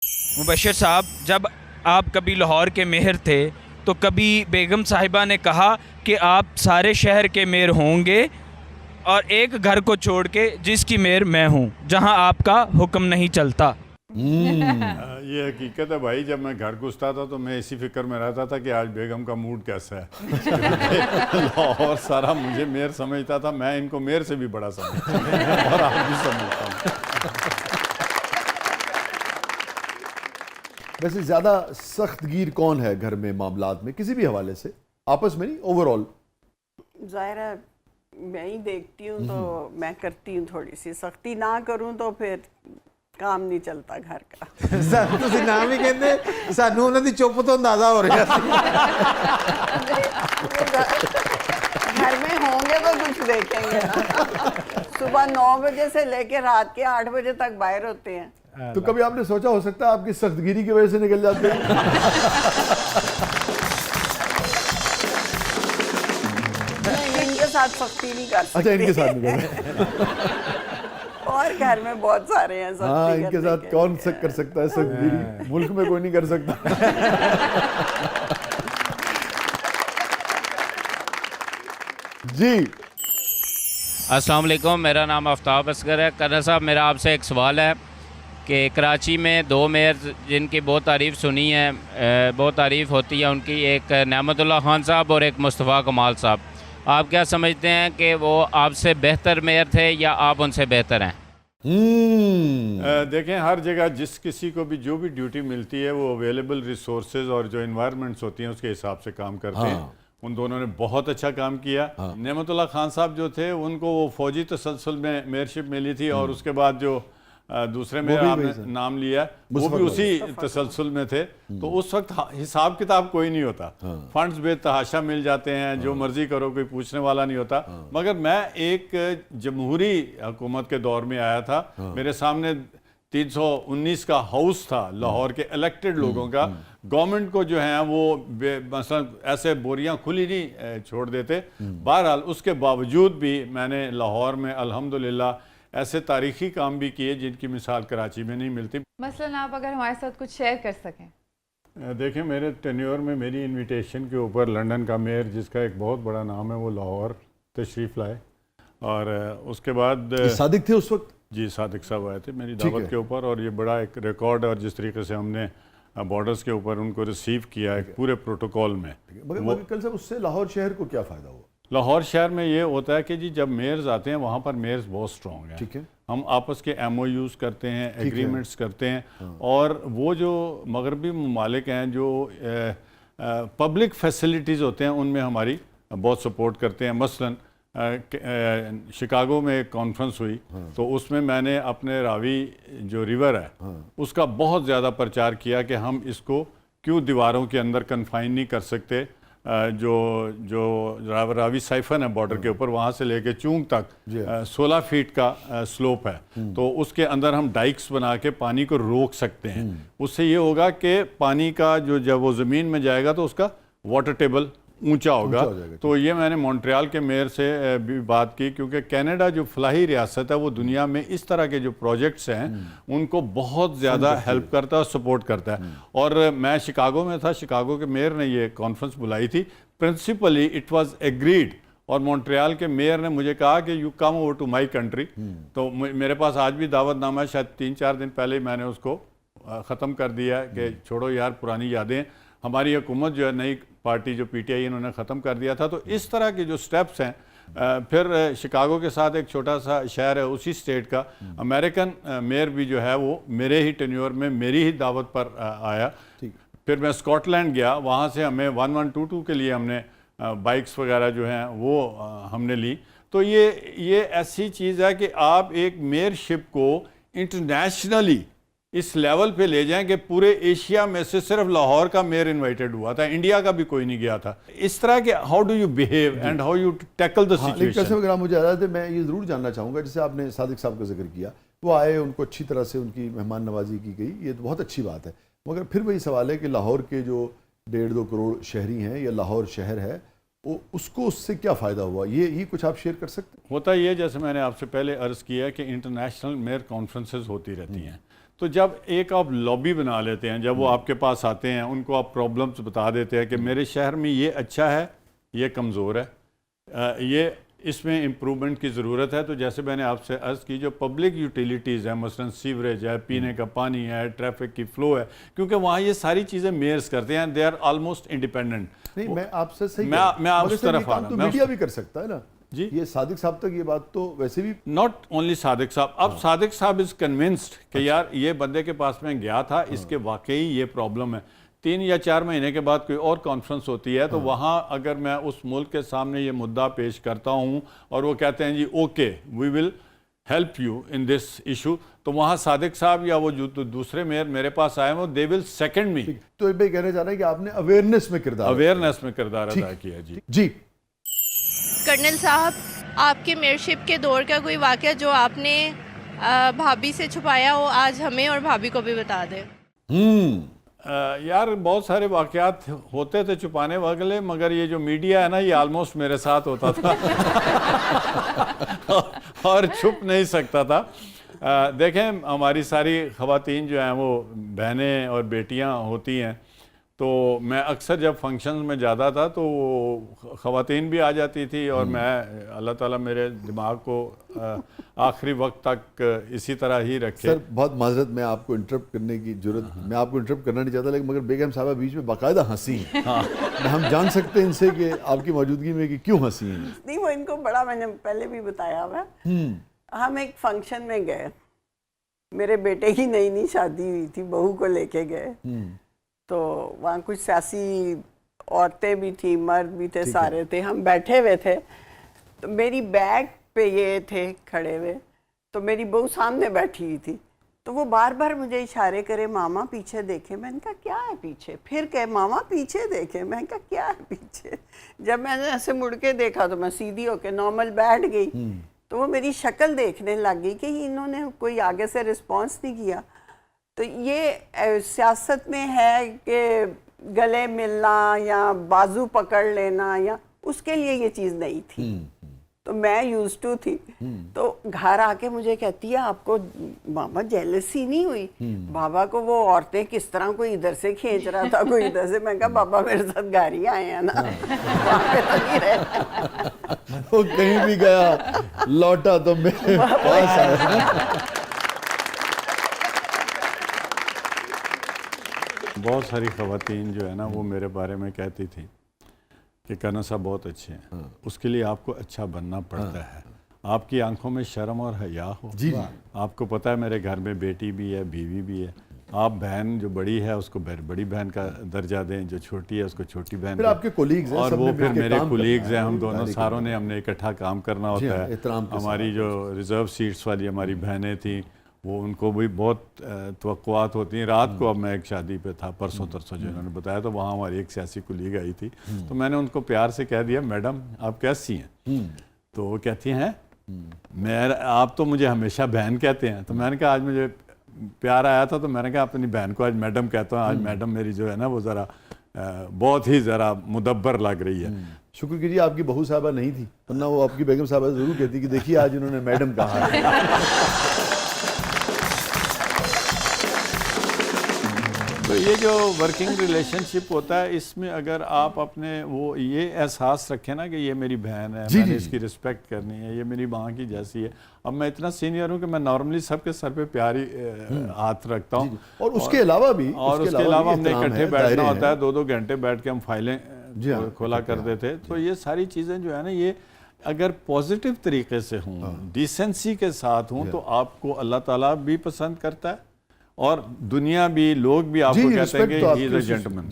मुबशर साहब, जब आप कभी लाहौर के मेयर थे तो कभी बेगम साहिबा ने कहा कि आप सारे शहर के मेयर होंगे और एक घर को छोड़ के जिसकी मेयर मैं हूँ, जहाँ आपका हुक्म नहीं चलता। ये हकीकत है भाई। जब मैं घर घुसता था तो मैं इसी फिक्र में रहता था कि आज बेगम का मूड कैसा है। लाहौर सारा मुझे मेयर समझता था, मैं इनको मेयर से भी बड़ा समझता हूं और आज भी समझता हूँ। वैसे ज़्यादा सख्तगीर कौन है घर में मामलात में, किसी भी हवाले से, आपस में नहीं, ओवरऑल? ज़ाहिर है मैं ही देखती हूँ तो मैं करती हूँ, थोड़ी सी सख्ती ना करूँ तो फिर काम नहीं चलता घर का। ਸਾਨੂੰ ਤੁਸੀਂ ਨਾਮ ਹੀ ਕਹਿੰਦੇ, ਸਾਨੂੰ ਉਹਨਾਂ ਦੀ ਚੁੱਪ ਤੋਂ ਅੰਦਾਜ਼ਾ ਹੋ ਰਿਹਾ ਸੀ। घर में होंगे तो कुछ देखेंगे ना। सुबह 9 बजे से लेकर रात के 8 बजे तक बाहर होते हैं। तो कभी आपने सोचा हो सकता है आपकी सख्तगिरी की वजह से निकल जाते हैं? इनके साथ सख्ती नहीं कर सकते। अच्छा, इनके साथ निकल। और घर में बहुत सारे हैं सख्ती हाँ, इनके करने साथ के। कौन कर सकता है सख्तगिरी? मुल्क में कोई नहीं कर सकता। जी, अस्सलाम वालेकुम, मेरा नाम आफ्ताब असगर है। कर्नल साहब, मेरा आपसे एक सवाल है कि कराची में दो मेयर जिनकी बहुत तारीफ़ सुनी है, बहुत तारीफ़ होती है उनकी, एक नेमतुल्लाह खान साहब और एक मुस्तफ़ा कमाल साहब, आप क्या समझते हैं कि वो आपसे बेहतर मेयर थे या आप उनसे बेहतर हैं? देखें, हर जगह जिस किसी को भी जो भी ड्यूटी मिलती है वो अवेलेबल रिसोर्सेज और जो इन्वायरमेंट्स होती हैं उसके हिसाब से काम करते हैं। उन दोनों ने बहुत अच्छा काम किया। नेमतुल्लाह खान साहब जो थे उनको वो फौजी तसलसल में मेयरशिप मिली थी और उसके बाद जो दूसरे मेयर आपने नाम लिया वो भी उसी तसलसल में थे। तो उस वक्त हिसाब किताब कोई नहीं होता, फंड्स बेतहाशा मिल जाते हैं, जो मर्जी करो, कोई पूछने वाला नहीं होता। मगर मैं एक जमहूरी हुकूमत के दौर में आया था, मेरे सामने 319 का हाउस था लाहौर के इलेक्टेड लोगों का। गवर्नमेंट को जो है वो मसलन ऐसे बोरियां खुली नहीं छोड़ देते। बहरहाल उसके बावजूद भी मैंने लाहौर में अल्हम्दुलिल्लाह ऐसे तारीखी काम भी किए जिनकी मिसाल कराची में नहीं मिलती। मसलन आप अगर हमारे साथ कुछ शेयर कर सकें। देखें, मेरे टेन्योर में मेरी इनविटेशन के ऊपर लंदन का मेयर, जिसका एक बहुत बड़ा नाम है, वो लाहौर तशरीफ़ लाए और उसके बाद सादिक थे उस वक्त? जी, सादिक साहब आए थे मेरी दावत के ऊपर और ये बड़ा एक रिकॉर्ड और जिस तरीके से हमने बॉर्डर्स के ऊपर उनको रिसीव किया है पूरे प्रोटोकॉल में। मगर कल साहब, उससे लाहौर शहर को क्या फ़ायदा हुआ? लाहौर शहर में ये होता है कि जी जब मेयर्स आते हैं वहाँ पर मेयर्स बहुत स्ट्रॉन्ग हैं। ठीक है। हम आपस के MOUs करते हैं, एग्रीमेंट्स करते हैं और वो जो मगरबी ममालिक हैं जो पब्लिक फैसिलिटीज़ होते हैं उनमें हमारी बहुत सपोर्ट करते हैं। मसलन शिकागो में एक कॉन्फ्रेंस हुई तो उसमें मैंने अपने रावी जो रिवर है उसका बहुत ज़्यादा प्रचार किया कि हम इसको क्यों दीवारों के अंदर कन्फाइन नहीं कर सकते। जो जो रावी साइफन है बॉर्डर के ऊपर, वहाँ से लेके चूंग तक 16 फीट का स्लोप है, तो उसके अंदर हम डाइक्स बना के पानी को रोक सकते हैं। उससे ये होगा कि पानी का जो जब वो ज़मीन में जाएगा तो उसका वाटर टेबल ऊंचा होगा। तो ये मैंने मॉन्ट्रियल के मेयर से भी बात की, क्योंकि कनाडा जो फलाही रियासत है वो दुनिया में इस तरह के जो प्रोजेक्ट्स हैं उनको बहुत ज़्यादा हेल्प करता है और सपोर्ट करता है। और मैं शिकागो में था, शिकागो के मेयर ने ये कॉन्फ्रेंस बुलाई थी। प्रिंसिपली इट वाज एग्रीड और मॉन्ट्रियल के मेयर ने मुझे कहा कि you come over to my country. तो मेरे पास आज भी दावतनामा है, शायद 3-4 दिन पहले ही मैंने उसको ख़त्म कर दिया है कि छोड़ो यार पुरानी यादें। हमारी हुकूमत जो है, नई पार्टी जो PTI इन्होंने ख़त्म कर दिया था। तो इस तरह के जो स्टेप्स हैं। फिर शिकागो के साथ एक छोटा सा शहर है उसी स्टेट का, अमेरिकन मेयर भी जो है वो मेरे ही टेन्योर में मेरी ही दावत पर आया। फिर मैं स्कॉटलैंड गया, वहाँ से हमें 1122 के लिए हमने बाइक्स वगैरह जो हैं वो हमने ली। तो ये ऐसी चीज़ है कि आप एक मेयरशिप को इंटरनेशनली इस लेवल पे ले जाएं कि पूरे एशिया में से सिर्फ लाहौर का मेयर इनवाइटेड हुआ था, इंडिया का भी कोई नहीं गया था। इस तरह के how do you behave and how you tackle the situation. अगर मुझे याद है, मैं ये ज़रूर जानना चाहूँगा, जैसे आपने सादिक साहब का जिक्र किया, वो आए, उनको अच्छी तरह से उनकी मेहमान नवाजी की गई, ये तो बहुत अच्छी बात है। मगर फिर वही सवाल है कि लाहौर के जो 1.5-2 करोड़ शहरी हैं या लाहौर शहर है, उसको उससे क्या फ़ायदा हुआ, ये कुछ आप शेयर कर सकते हैं? होता ये, जैसे मैंने आपसे पहले अर्ज़ किया कि इंटरनेशनल मेयर कॉन्फ्रेंसेस होती रहती हैं, तो जब एक आप लॉबी बना लेते हैं, जब वो आपके पास आते हैं, उनको आप प्रॉब्लम्स बता देते हैं कि मेरे शहर में ये अच्छा है, ये कमज़ोर है, ये इसमें इम्प्रूवमेंट की ज़रूरत है। तो जैसे मैंने आपसे अर्ज़ की, जो पब्लिक यूटिलिटीज़ है, मसलन सीवरेज है, पीने का पानी है, ट्रैफिक की फ़्लो है, क्योंकि वहाँ ये सारी चीज़ें मेयर्स करते हैं, दे आर ऑलमोस्ट इंडिपेंडेंट। नहीं, मैं आपसे सही मैं आप उस तरफ आ रहा तो हूं, मैं मीडिया भी कर सकता है ना जी। ये सादिक साहब तक ये बात तो वैसे भी नॉट ओनली सादिक साहब, अब सादिक साहब इज़ कन्विंस्ड कि यार ये बंदे के पास में गया था, इसके वाकई ये प्रॉब्लम है। 3 या 4 महीने के बाद कोई और कॉन्फ्रेंस होती है, तो वहाँ अगर मैं उस मुल्क के सामने ये मुद्दा पेश करता हूँ और वो कहते हैं जी okay we will help you in this issue, तो वहाँ सादिक साहब या वो जो दूसरे मेयर मेरे पास आए वो दे विल सेकंड मी। तो ये मैं कहना चाह रहा है कि आपने अवेयरनेस में किरदार अवेयरनेस में किरदार अदा किया जी। जी। कर्नल साहब, आपके मेयरशिप के दौर का कोई वाक़या जो आपने भाभी से छुपाया हो, आज हमें और भाभी को भी बता दें। यार बहुत सारे वाक़यात होते थे छुपाने वाले, मगर ये जो मीडिया है ना, ये ऑलमोस्ट मेरे साथ होता था और छुप नहीं सकता था। देखें, हमारी सारी ख़वातीन जो हैं वो बहनें और बेटियां होती हैं, तो मैं अक्सर जब फंक्शंस में जाता था तो ख़वातीन भी आ जाती थी, और मैं अल्लाह ताला मेरे दिमाग को आखिरी वक्त तक इसी तरह ही रखे। सर बहुत माजरत, मैं आपको इंटरप्ट करने की जरूरत, मैं आपको इंटरप्ट करना नहीं चाहता, लेकिन मगर बेगम साहबा बीच में बाकायदा हंसी हैं। हम जान सकते हैं इनसे कि आपकी मौजूदगी में कि क्यों हंसी हैं? नहीं, वो इनको बड़ा, मैंने पहले भी बताया हुआ। हम एक फंक्शन में गए, मेरे बेटे की नई नई शादी हुई थी, बहू को लेके गए, तो वहाँ कुछ सियासी औरतें भी थी, मर्द भी थे, सारे थे, हम बैठे हुए थे, तो मेरी बैग पे ये थे खड़े हुए, तो मेरी बहू सामने बैठी हुई थी, तो वो बार बार मुझे इशारे करे, मामा पीछे देखे। मैंने कहा क्या है पीछे? फिर कहे मामा पीछे देखे। मैंने कहा क्या है पीछे? जब मैंने ऐसे मुड़ के देखा तो मैं सीधी होके नॉर्मल बैठ गई, तो वो मेरी शक्ल देखने लग गई कि इन्होंने कोई आगे से रिस्पॉन्स नहीं किया। तो ये सियासत में है कि गले मिलना या बाजू पकड़ लेना, या उसके लिए ये चीज़ नहीं थी, तो मैं यूज टू थी। तो घर आके मुझे कहती है आपको मामा जेलसी नहीं हुई? बाबा को वो औरतें किस तरह कोई इधर से खींच रहा था, कोई इधर से। मैं कहा बाबा मेरे साथ गाड़ी आए हैं ना, वहाँ पे तो नहीं रहे। वो कहीं भी गया लौटा तो मेरे पास आया। बहुत सारी ख़वातीन जो है ना वो मेरे बारे में कहती थी कि कर्नल साहब बहुत अच्छे हैं, उसके लिए आपको अच्छा बनना पड़ता है, आपकी आंखों में शर्म और हया हो। जी। आपको पता है मेरे घर में बेटी भी है, बीवी भी है, आप बहन जो बड़ी है उसको बड़ी बहन का दर्जा दें, जो छोटी है उसको छोटी बहन फिर आपके कोलीग्स हैं, और सबने वो मिलके फिर मेरे काम कोलीग्स करना हैं, है, हम वो दोनों गाली सारों करना ने हमने इकट्ठा काम करना जी होता हाँ, है। एहतराम के हमारी जो रिजर्व सीट्स वाली हमारी बहनें थी, वो उनको भी बहुत तवक्कुआत होती हैं। रात को अब मैं एक शादी पे था, परसों तरसों जो इन्होंने बताया, तो वहाँ हमारी एक सियासी कुलीग आई थी, तो मैंने उनको प्यार से कह दिया मैडम आप कैसी हैं? तो वो कहती हैं मैं, आप तो मुझे हमेशा बहन कहते हैं। तो मैंने कहा आज मुझे प्यार आया था, तो मैंने कहा अपनी बहन को आज मैडम कहता हूँ, आज मैडम मेरी जो है ना वो ज़रा बहुत ही ज़रा मुदब्बर लग रही है। शुक्र कीजिए आपकी बहू साहबा नहीं थी, वरना वो आपकी बेगम साहबा जरूर कहती कि देखिए आज इन्होंने मैडम कहा है। तो ये जो वर्किंग रिलेशनशिप होता है, इसमें अगर आप अपने वो ये एहसास रखें ना कि ये मेरी बहन है, मैंने इसकी रिस्पेक्ट करनी है, ये मेरी माँ की जैसी है। अब मैं इतना सीनियर हूँ कि मैं नॉर्मली सबके सर पे प्यारी हाथ रखता हूँ, और उसके अलावा भी उसके अलावा हमने इकट्ठे बैठना होता है, 2-2 घंटे बैठ के हम फाइलें खोला करते थे। तो ये सारी चीज़ें जो है ना, ये अगर पॉजिटिव तरीके से हों, डिसेंसी के साथ हों, तो आपको अल्लाह ताला भी पसंद करता है और दुनिया भी, लोग भी आपको कहते हैं कि ही इज अ जेंटलमैन।